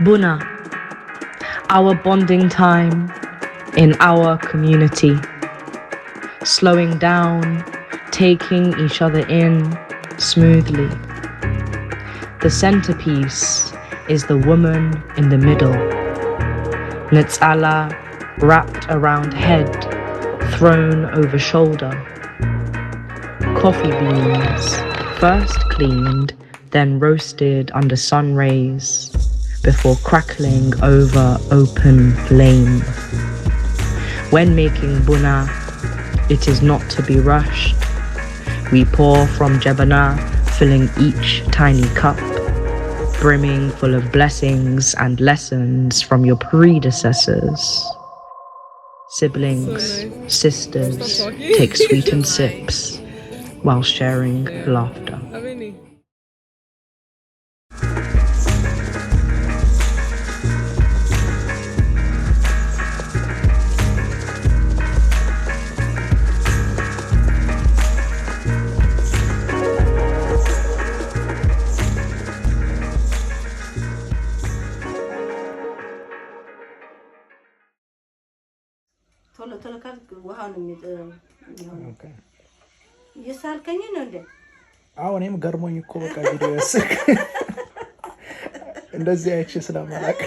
Buna, our bonding time in our community. Slowing down, taking each other in smoothly. The centerpiece is the woman in the middle. Netzala wrapped around head, thrown over shoulder. Coffee beans, first cleaned, then roasted under sun rays, before crackling over open flame. When making buna, it is not to be rushed. We pour from jabana, filling each tiny cup, brimming full of blessings and lessons from your predecessors. Siblings, So nice. sisters, take sweetened sips while sharing laughter. Aveni. ቶሎ ካልክ ውሃውን እየሳልከኝ ነው እንዴ? አዎ እኔም ገርሞኝ እኮ በቃ ቪዲዮ ያስክ እንደዚህ አይቼ ስለማላውቅ